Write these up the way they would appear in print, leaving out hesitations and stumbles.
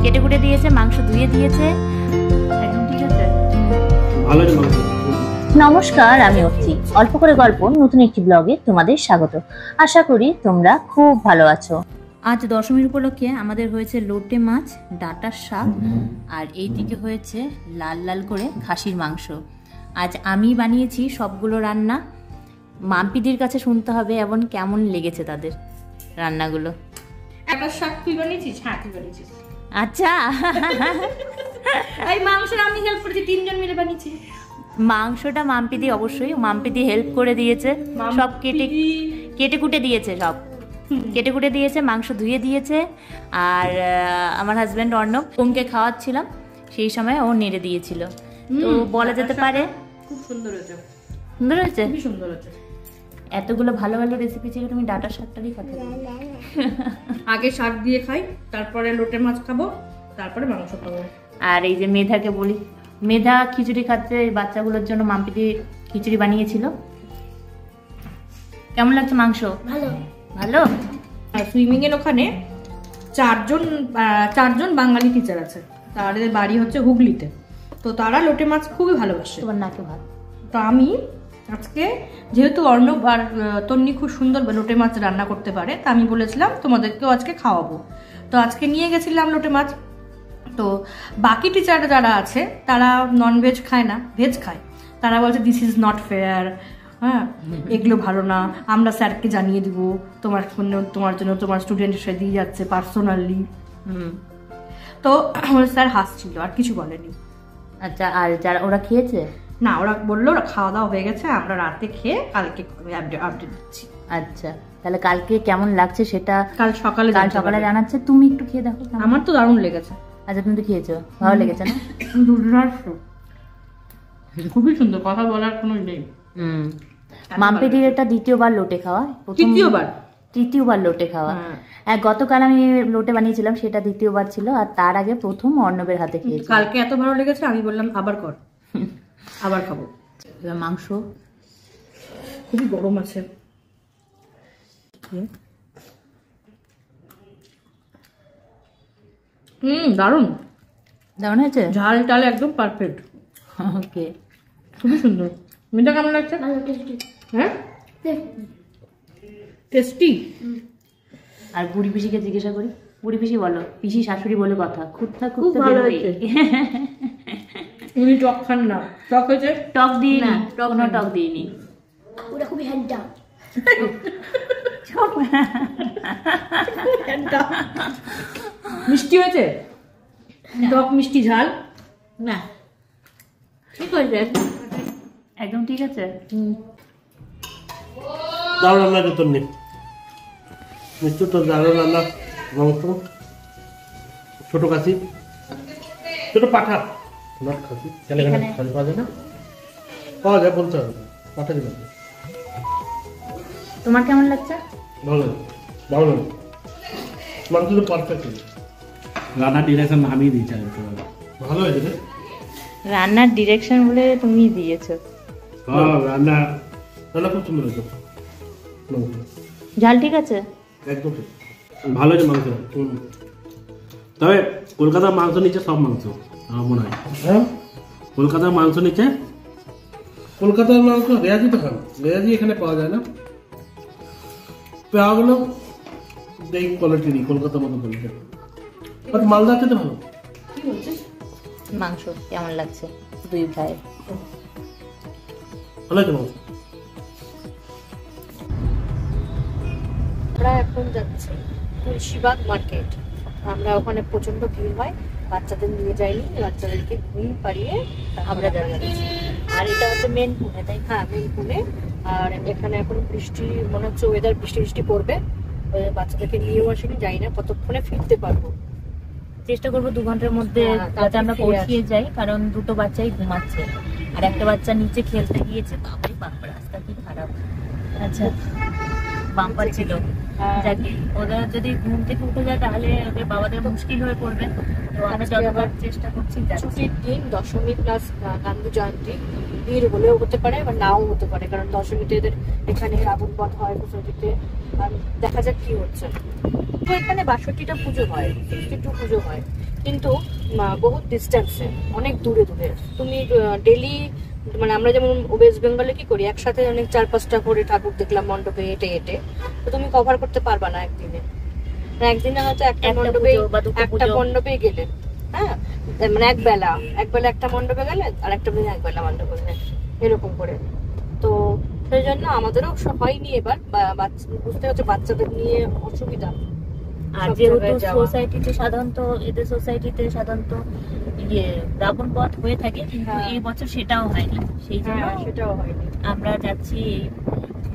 কেটে কুটে দিয়েছে, মাংস ধুয়ে দিয়েছে, একদম ঠিক আছে। নমস্কার, আমি অর্চি। অল্প করে গল্প নতুন একটি ব্লগে তোমাদের স্বাগত। আশা করি তোমরা খুব ভালো আছো। আজ দশমীর উপলক্ষে আমাদের হয়েছে লোটে মাছ, ডাঁটার শাক, আর এইদিকে হয়েছে লাল লাল করে খাসির মাংস। আজ আমি বানিয়েছি সবগুলো রান্না। মাম্পিদির কাছে শুনতে হবে এবং কেমন লেগেছে তাদের রান্নাগুলো। একটা শাক তুই বানিয়েছিস? হ্যাঁ, তুই বানিয়েছিস। আচ্ছা, এই মাংসটা আমি হেল্প করেছি, 3 জন মিলে বানিয়েছি। মাংসটা মাম্পিদি অবশ্যই মাম্পিদি হেল্প করে দিয়েছে, সব কেটে কুটে দিয়েছে, সব কেটে কুটে দিয়েছে, মাংস ধুয়ে দিয়েছে। আর আমার হাজব্যান্ড অর্ণব, ওমকে খাওয়াচ্ছিলাম সেই সময় ও নেড়ে দিয়েছিল। তো বলা যেতে পারে খুব সুন্দর হয়েছে। সুন্দর হয়েছে, খুবই সুন্দর হয়েছে। এতগুলো ভালো ভালো রেসিপি ছিল, তুমি ডাঁটার শাকটারই কথা আগে শাক দিয়ে খাই, তারপরে লোটে মাছ খাবো, তারপরে মাংস খাবো। আর এই যে মেধাকে বলি, মেধা খিচুড়ি খাচ্ছে বাচ্চাগুলোর জন্য, মাম্পিদি খিচুড়ি বানিয়েছিল। কেমন লাগছে মাংস? ভালো ভালো। আর সুইমিং এর ওখানে চারজন বাঙালি টিচার আছে, তাদের বাড়ি হচ্ছে হুগলিতে। তো তারা লোটে মাছ খুবই ভালোবাসে। তোমার নাকে ভাত। তো আমি আজকে, যেহেতু অর্ণব আর তন্নি খুব সুন্দর লোটে মাছ রান্না করতে পারে, তা আমি বলেছিলাম তোমাদেরকেও আজকে খাওয়াবো। তো আজকে নিয়ে গেছিলাম লোটে মাছ। তো বাকি টিচার যারা আছে তারা ননভেজ খায় না, ভেজ খায়। তারা বলছে দিস ইজ নট ফেয়ার, হ্যাঁ এগুলো ভালো না, আমরা স্যারকে জানিয়ে দিব, তোমার জন্য তোমার স্টুডেন্ট এসে দিয়ে যাচ্ছে পার্সোনালি। তো স্যার হাসছিল, আর কিছু বলেনি। আচ্ছা, আর যারা ওরা খেয়েছে? না, ওরা বললো ওরা খাওয়া দাওয়া হয়ে গেছে, আমরা রাতে খেয়ে কালকে আপডেট দিচ্ছি। আচ্ছা, তাহলে কালকে কেমন লাগছে সেটা কাল সকালে জানাচ্ছে। তুমি একটু খেয়ে দেখো। আমার তো দারুণ লেগেছে। আচ্ছা, তুমি তো খেয়েছো, ভালো লেগেছে না? খুবই সুন্দর, কথা বলার কোনো নেই। মাম্পিদির এটা দ্বিতীয়বার লোটে খাওয়া, তৃতীয়বার লোটে খাওয়া। গতকাল আমি লোটে বানিয়েছিলাম, সেটা দ্বিতীয়বার ছিল, আর তার আগে প্রথম অর্ণবের হাতে খেয়েছি। কালকে এত ভালো লেগেছে, আমি বললাম আবার কর, আবার খাবো। মাংস খুবই গরম আছে। দারুণ দারুণ হয়েছে, ঝাল টাল একদম পারফেক্ট। ওকে, খুবই সুন্দর। মিঠা কেমন লাগছে? হ্যাঁ, টেস্টি। আর বুড়ি পিসিকে জিজ্ঞাসা করি, বুড়ি পিসি বলো, পিসি শাশুড়ি বলে কথা, খুব ভালো হয়েছে। উনি টক খান না? টক হয়েছে? টক দিইনি, কোনো টক দিইনি। ওটা খুবই হ্যান্ডা। মিষ্টি হয়েছে? টক মিষ্টি ঝাল না, ঠিক হয়েছে, একদম ঠিক আছে। দারুণ রান্না করতেন নি নিশ্চয়, তো দারুণ রান্না। মাংস, ছোট কাশি, ছোট পাঠা, নট খাসি, তাহলে এখানে খাসি পাওয়া যায় না? পাওয়া যায়, বলতে হবে, পাঠা দিবেন। তোমার কেমন লাগছে? ভালো ভালো, মাংস তো পারফেক্ট। রান্নার ডিরেকশন আমি দিয়েছি, ভালো হয়েছে রে। রান্নার ডিরেকশন বলে তুমি দিয়েছো। হ্যাঁ, রান্না খুব সুন্দর হয়েছে। ঝাল ঠিক আছে, একদম ঠিক, ভালো হয়েছে মাংস। তবে কলকাতার মাংস নিচে সব মাংস আমার মনে হয়। হ্যাঁ, কলকাতার মাংস নিচে, কলকাতার মাংস রেয়াজি তো খান, রেয়াজি এখানে পাওয়া যায় না। পাওয়া গেল এই কোয়ালিটিরই, কলকাতার মতো কোয়ালিটি। বাট মালদার থেকে ভালো। মাংস কেমন লাগছে দুই ভাই? ভালো হয়েছে মাংস। আমরা এখন যাচ্ছি তুলসীবাগ মার্কেট। আমরা ওখানে প্রচন্ড ভিড় হয়, বাচ্চাদের নিয়ে যাইনি, বাচ্চাদেরকে ঘুমিয়ে পাড়িয়ে আমরা যাচ্ছি। আর এটা হচ্ছে মেন পুনে, তাই? হ্যাঁ, মেন পুনে। আর এখানে এখন বৃষ্টি, মনে হচ্ছে ওয়েদার বৃষ্টি পড়বে। বাচ্চাদেরকে নিয়েও আসিনি, যাই না কতক্ষণে ফিরতে পারবো। চেষ্টা করবো 2 ঘন্টার মধ্যে যাতে আমরা পৌঁছিয়ে যাই, কারণ দুটো বাচ্চাই ঘুমাচ্ছে আর একটা বাচ্চা নিচে খেলতে গিয়েছে। বাবাই বাম্পার, রাস্তা কি খারাপ। আচ্ছা, বাম্পার ছিল। যাকে ওরা যদি ঘুম থেকে উঠে যায় তাহলে ওদের বাবাদের মুশকিল হয়ে পড়বে। তো আমরা যতবার চেষ্টা করছি। ছুটির দিন, দশমী প্লাস গান্ধী জয়ন্তী, ভিড় হলেও হতে পারে বা নাও হতে পারে, কারণ দশমীতে এদের এখানে আগুন পথ হয় সোসাইটিতে। আর দেখা যাক কি হচ্ছে। তো এখানে 62টা পুজো হয়, 62 পুজো হয়, কিন্তু বহুত ডিস্টেন্সে, অনেক দূরে দূরে। তুমি ডেলি মানে আমরা যেমন ওয়েস্ট বেঙ্গলে কি করি, একসাথে অনেক 4-5টা করে ঠাকুর দেখলাম মণ্ডপে হেঁটে হেঁটে, তো তুমি কভার করতে পারবা না একদিনে। একদিনে হয়তো একটা মণ্ডপে গেলে, হ্যাঁ মানে এক বেলা একটা মণ্ডপে গেলে, আর একটা দিন এক বেলা মণ্ডপে গেলে, এরকম করে। তো সেই জন্য আমাদেরও হয়নি এবার, বুঝতে হচ্ছে বাচ্চাদের নিয়ে অসুবিধা। আর যেহেতু সোসাইটিতে সাধারণত ব্রাহ্মণ পথ হয়ে থাকে, কিন্তু এই বছর সেটাও হয়নি, সেই জন্য সেটাও হয়নি। আমরা যাচ্ছি এই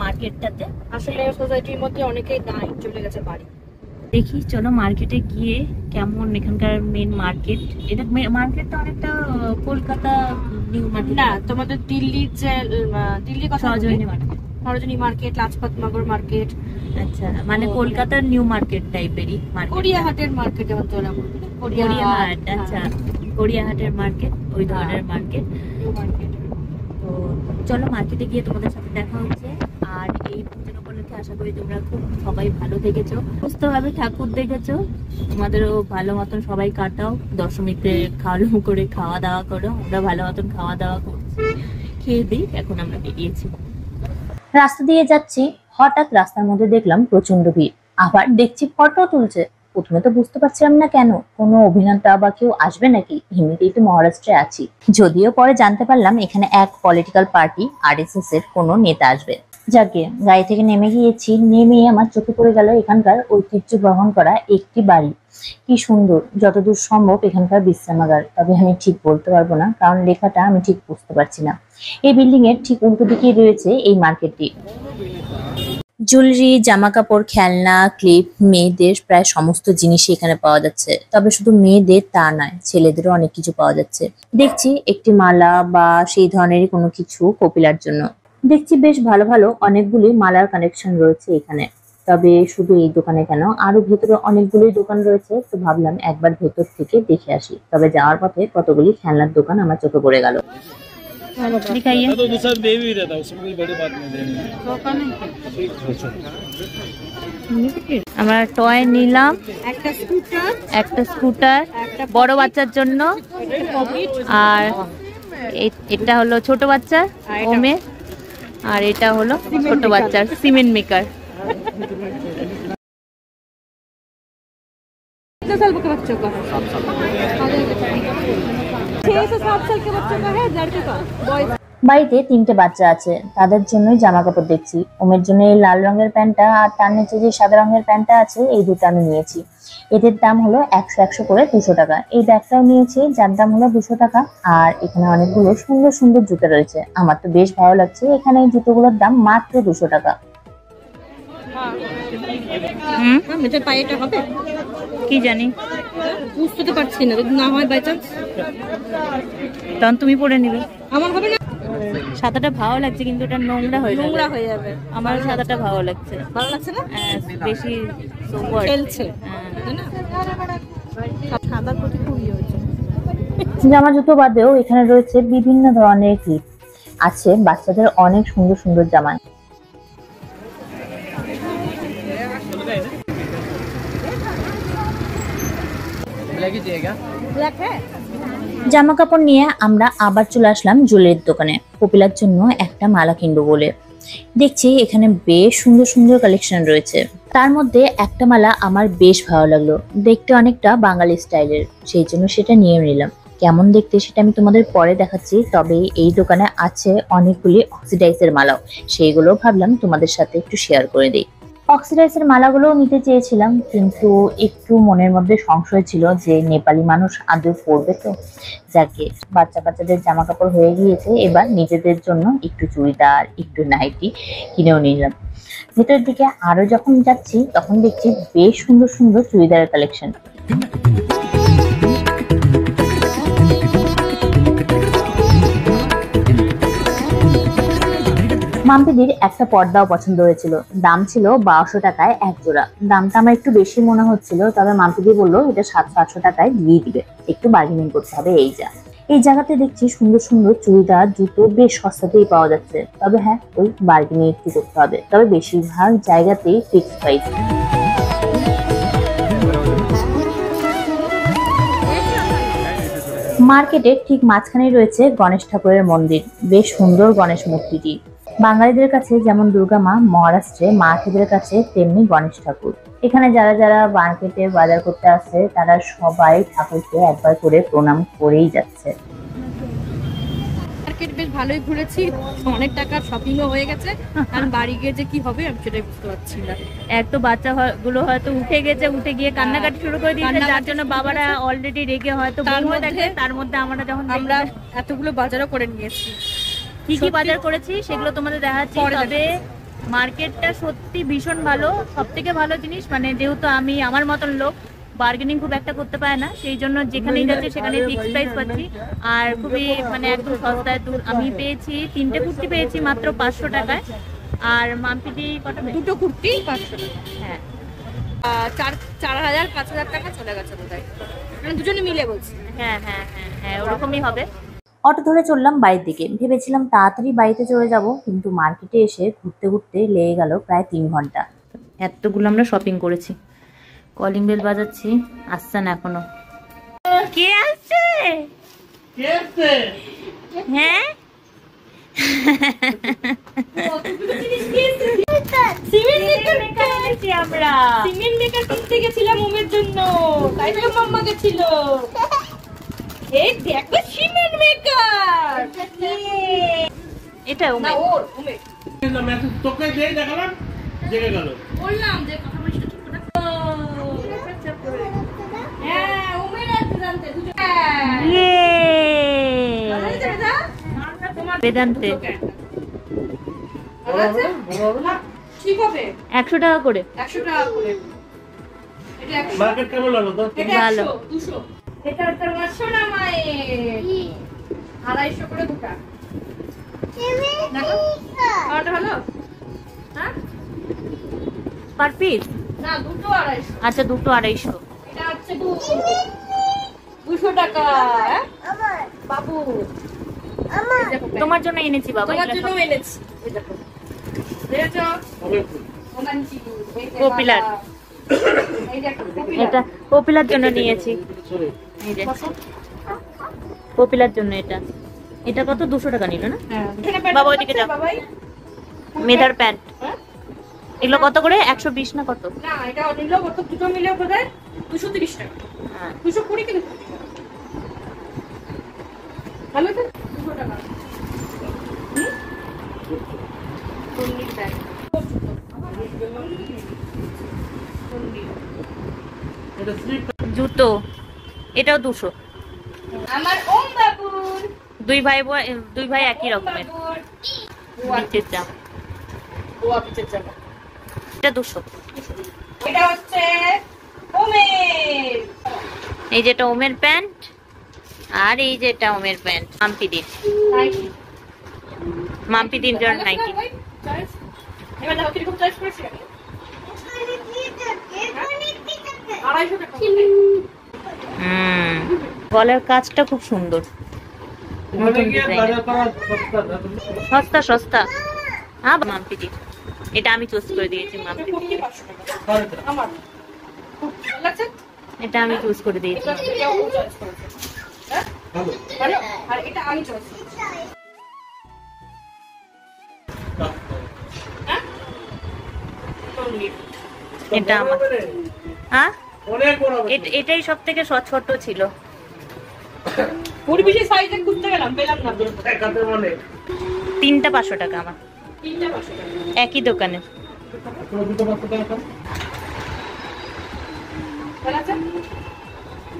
মার্কেটটাতে। আসলে সোসাইটির মধ্যে অনেকেই নাই, চলে গেছে বাড়ি। দেখি চলো মার্কেটে গিয়ে কেমন এখানকার মেন মার্কেট। এটা মার্কেটটা অনেকটা কলকাতা নিউ মার্কেট না, তোমাদের দিল্লির যে দিল্লি কথা সরোজিনী মার্কেট, লাজপত নগর মার্কেট। আচ্ছা, মানে কলকাতার নিউ মার্কেট টাইপেরই মার্কেট, গড়িয়াহাটের মার্কেট যেমন তোরা বলবি, গড়িয়াহাট। আচ্ছা, গড়িয়াহাটের মার্কেট, ওই ধরনের মার্কেট। তো চলো মার্কেটে গিয়ে তোমাদের সাথে দেখা হচ্ছে। আর এই পুজোর উপলক্ষে আশা করি তোমরা খুব সবাই ভালো থেকেছো, সুস্থভাবে ঠাকুর দেখেছো, তোমাদেরও ভালো মতন সবাই কাটাও। দশমীতে ভালো করে খাওয়া দাওয়া করো। আমরা ভালো মতন খাওয়া দাওয়া করছি, খেয়ে দিই, এখন আমরা বেরিয়েছি। রাস্তা দিয়ে যাচ্ছি, হঠাৎ রাস্তার মধ্যে দেখলাম প্রচন্ড ভিড়। আবার দেখছি ফটো তুলছে। প্রথমে তো বুঝতে পারছিলাম না কেন, কোনো অভিনেতা বা কেউ আসবে নাকি, এমনিতেই তো মহারাষ্ট্রে আছি। যদিও পরে জানতে পারলাম এখানে এক পলিটিক্যাল পার্টি RSS এর কোনো নেতা আসবে। যাকে গাড়ি থেকে নেমে গিয়েছি, নেমে আমার চোখে পড়ে গেল এখানকার ঐতিহ্য বহন করা একটি বাড়ি। কি সুন্দর, যতদূর সম্ভব এখানকার বিশ্রামাগার, তবে আমি ঠিক বলতে পারবো না, কারণ লেখাটা আমি ঠিক বুঝতে পারছি না। এই বিল্ডিং এর ঠিক উল্টো দিকেই রয়েছে এই মার্কেটটি। জুয়েলারি, জামা কাপড়, খেলনা, ক্লিপ, মেয়েদের প্রায় সমস্ত জিনিসই এখানে পাওয়া যাচ্ছে। তবে শুধু মেয়েদের তা নয়, ছেলেদেরও অনেক কিছু পাওয়া যাচ্ছে। দেখছি একটি মালা বা সেই ধরনেরই কোনো কিছু কপিলার জন্য। দেখছি বেশ ভালো ভালো অনেকগুলি মালার কালেকশন রয়েছে এখানে। তবে শুধু এই দোকানে কেন, আরো ভেতরে অনেকগুলোই দোকান রয়েছে, তো ভাবলাম একবার ভেতর থেকে দেখে আসি। তবে যাওয়ার পথে কতগুলি খেলনার দোকান আমার চোখে পড়ে গেল। दिखाइए। तो दूसरा दे भी रहता है, उसमें कोई बड़ी बात नहीं। আমরা টয় নিলাম, একটা স্কুটার বড় বাচ্চার জন্য, আর এটা হলো ছোট বাচ্চার ওমে, আর এটা হলো ছোট বাচ্চার সিমেন্ট মেকার। कितने साल के बच्चों का है? 6 से 7 साल के बच्चों का है, लड़के का, बॉयज। বাড়িতে 3টে বাচ্চা আছে, তাদের জন্যই জামা কাপড় দেখছি। ওমের জন্য এই লাল রঙের প্যান্টটা, আর তার নিচে যে সাদা রঙের প্যান্টটা আছে, এই দুটো আমি নিয়েছি। এদের দাম হলো 100 করে 200 টাকা। এই ব্যাগটাও নিয়েছি, যার দাম হলো 200 টাকা। আর এখানে অনেকগুলো সুন্দর সুন্দর জুতো রয়েছে, আমার তো বেশ ভালো লাগছে। এখানে এই জুতোগুলোর দাম মাত্র 200 টাকা। মেয়েটার পায়েটা হবে কি জানি, বুঝতে তো পারছি না, যদি না হয় বাই চান্স তখন তুমি পরে নিবে। আমার হবে না। সাদাটা ভালো লাগছে, কিন্তু এটা নোংরা হয়ে যাবে। আমার সাদাটা ভালো লাগছে। ভালো লাগছে না, বেশি সোবার খেলছে, তাই না? সাদার প্রতি খুব ইয়ে হচ্ছে। জামা জুতো বাদেও এখানে রয়েছে বিভিন্ন ধরনের ক্লিপ, আছে বাচ্চাদের অনেক সুন্দর সুন্দর জামা। জামা কাপড় নিয়ে আমরা আবার চলে আসলাম জুয়েলারির দোকানে, কপিলার জন্য একটা মালা কিনবো বলে। দেখছি এখানে বেশ সুন্দর সুন্দর কালেকশন রয়েছে। তার মধ্যে একটা মালা আমার বেশ ভালো লাগলো, দেখতে অনেকটা বাঙালি স্টাইলের, সেই জন্য সেটা নিয়ে নিলাম। কেমন দেখতে সেটা আমি তোমাদের পরে দেখাচ্ছি। তবে এই দোকানে আছে অনেকগুলি অক্সিডাইজের মালাও, সেইগুলো ভাবলাম তোমাদের সাথে একটু শেয়ার করে দিই। অক্সিডাইজের মালাগুলো নিতে চেয়েছিলাম, কিন্তু একটু মনের মধ্যে সংশয় ছিল যে নেপালি মানুষ আদৌ পরবে তো। যাকে বাচ্চা কাচ্চাদের জামা কাপড় হয়ে গিয়েছে, এবার নিজেদের জন্য একটু চুড়িদার, একটু নাইটি কিনেও নিলাম। ভেতরের দিকে আরো যখন যাচ্ছি, তখন দেখছি বেশ সুন্দর সুন্দর চুড়িদারের কালেকশন। মাম্পিদির একটা পর্দাও পছন্দ হয়েছিল, দাম ছিল 1200 টাকায় এক জোড়া। দামটা আমার একটু বেশি মনে হচ্ছিল, তবে মাম্পিদি বললো এটা 700-800 টাকায় দিয়ে দিবে, একটু বার্গেনিং করতে হবে। এই জায়গাতে দেখছি সুন্দর সুন্দর চুড়িদার, জুতো বেশ সস্তাতেই পাওয়া যাচ্ছে। তবে হ্যাঁ, ওই বার্গেনিং একটু করতে হবে। তবে বেশিরভাগ জায়গাতেই ফিক্সড প্রাইস। মার্কেটের ঠিক মাঝখানে রয়েছে গণেশ ঠাকুরের মন্দির। বেশ সুন্দর গণেশ মূর্তিটি। বাঙালিদের কাছে যেমন দুর্গা মা, মহারাষ্ট্রে মারাঠিদের কাছে তেমনি গণেশ ঠাকুর। এখানে যারা যারা মার্কেটে বাজার করতে আসছে তারা সবাই ঠাকুরকে একবার করে প্রণাম করেই যাচ্ছে। মার্কেট বেশ ভালোই ঘুরেছি, অনেক টাকার শপিংও হয়ে গেছে, কারণ বাড়ি গিয়ে যে কি হবে আমি সেটাই বুঝতে পারছি না। এক তো বাচ্চা গুলো হয়তো উঠে গিয়ে কান্নাকাটি শুরু করে দিয়েছে, যার জন্য বাবারা অলরেডি রেগে হয়তো তার মধ্যে আমরা যখন আমরা এতগুলো বাজারও করে নিয়েছি। কি কি বাজার করেছি সেগুলো তোমাদের দেখাচ্ছি। তবে মার্কেটটা সত্যি ভীষণ ভালো, সব থেকে ভালো জিনিস মানে যেহেতু আমি আমার মতন লোক বার্গেনিং খুব একটা করতে পারে না, সেই জন্য যেখানেই যাচ্ছি সেখানে ফিক্স প্রাইস পাচ্ছি। আর খুবই মানে একদম সস্তায় আমি পেয়েছি 3টে কুর্তি পেয়েছি মাত্র 500 টাকায়। আর মাম্পিদি কত? 2টো কুর্তি 500 টাকা। হ্যাঁ 4,000-5,000 টাকা চলে গেছে বোধহয়, মানে দুজনে মিলে বলছি। হ্যাঁ হ্যাঁ হ্যাঁ হ্যাঁ ওরকমই হবে। অটো ধরে চললাম বাড়ির দিকে। ভেবেছিলাম তাড়াতাড়ি বাড়িতে চলে যাব, কিন্তু মার্কেটে এসে ঘুরতে ঘুরতে লেগে গেল প্রায় 3 ঘন্টা। এতগুলো আমরা শপিং করেছি। কলিং বেল বাজাচ্ছি, আসছে না এখনো। কে আসছে? হ্যাঁ আমরা সিমেন্ট মেকার কিনতে গেছিলাম ওমের জন্য, তাই তো মাম্মা গেছিল। এই দেখো সিমেন্ট মেকার, এটা না ওর ওমের। মেসেজ তোকে যেই দেখালাম জেগে গেল। বললাম যে কথা বলিস না, চুপ করে। হ্যাঁ ওমের আছে জানতে দুজন। বেদান্তে ঠিক হবে 100 টাকা করে। 100 টাকা করে। এটা 100, মার্কেট কেমন লাগলো তো? এটা ভালো। 200। এটা একটা সোনা মায়ের 250 করে দুটা। দেখো খাওয়াটা ভালো। হ্যাঁ পার পিস? না দুটো 250। আচ্ছা দুটো 250। এটা হচ্ছে 200 টাকা। বাবু তোমার জন্য এনেছি বাবা, তোমার এগুলো জন্য সব এনেছি। এই দেখো দেখো ওমানচি পপুলার। এই দেখো এটা পপুলার জন্য নিয়েছি। এই যে পপুলার জন্য এটা। এটা কত? 200 টাকা নিল না? হ্যাঁ বাবা ওইদিকে যাও। বাবাই মেধার প্যান্ট হ্যাঁ এগুলো কত করে? 120 না কত? না এটা নিল কত? দুটো মিলে বোধহয় 230 টাকা। হ্যাঁ 220 কিন্তু ভালো তো 200 টাকা। টন্নির ব্যাগ এটা স্লিপ জুতো এটাও 200। আমার ওম বাবুর দুই ভাই একই রকমের নিচের জামা। গোয়া পিচের জামা। এটা 200। এটা হচ্ছে ওমের। এই যেটা ওমের প্যান্ট, আর এই যেটা ওমের প্যান্ট নাইকি। মাম্পিদির জন্য নাইকি। এবার দেখো কিরকম চয়েস করেছি আমি। 250 টাকা। গলার কাজটা খুব সুন্দর, নতুন ডিজাইন, বাজার করা সস্তা না? সস্তা। হ্যাঁ মাম্পিদি এটা আমি চুজ করে দিয়েছি। মাম্পিদি কুর্তি 500 টাকা। আমার ভালো লাগছে। এটা আমি চুজ করে দিয়েছি। এটা কেউ চয়েস করেছে। হ্যাঁ ভালো। ভালো। আর এটা আমি চয়েস করেছি। হ্যাঁ টন্নির। এটা আমার। হ্যাঁ অনেক বড় হবে। এটাই সব থেকে ছোট ছিল। পরিবেশে সাইজে খুঁজতে গেলাম, পেলাম না। দেখাতে মানে 3টা 500 টাকা আমার, 3টা 500 টাকা। একই দোকানে। তোর দুটো 500 টাকা দাম। ভালো আছে?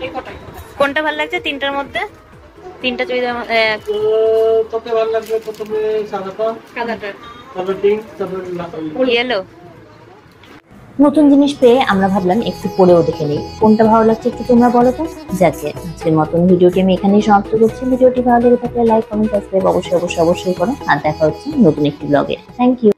এই কটাই। কোনটা ভালো লাগছে 3টার মধ্যে? 3টা চুড়িদার তো তোকে ভালো লাগবে প্রথমে সাদাটা, কাদাটা। তারপর পিঙ্ক, তারপর ইয়েলো। নতুন জিনিস পেয়ে আমরা ভাবলাম একটু পরেও দেখে নিই কোনটা ভালো লাগছে একটু তোমরা বলো তো। যাকে আজকের মতন ভিডিওটি আমি এখানেই সমাপ্ত করছি। ভিডিওটি ভালো লেগে থাকলে লাইক কমেন্ট সাবস্ক্রাইব অবশ্যই করো। আর দেখা হচ্ছে নতুন একটি ব্লগে। Thank you.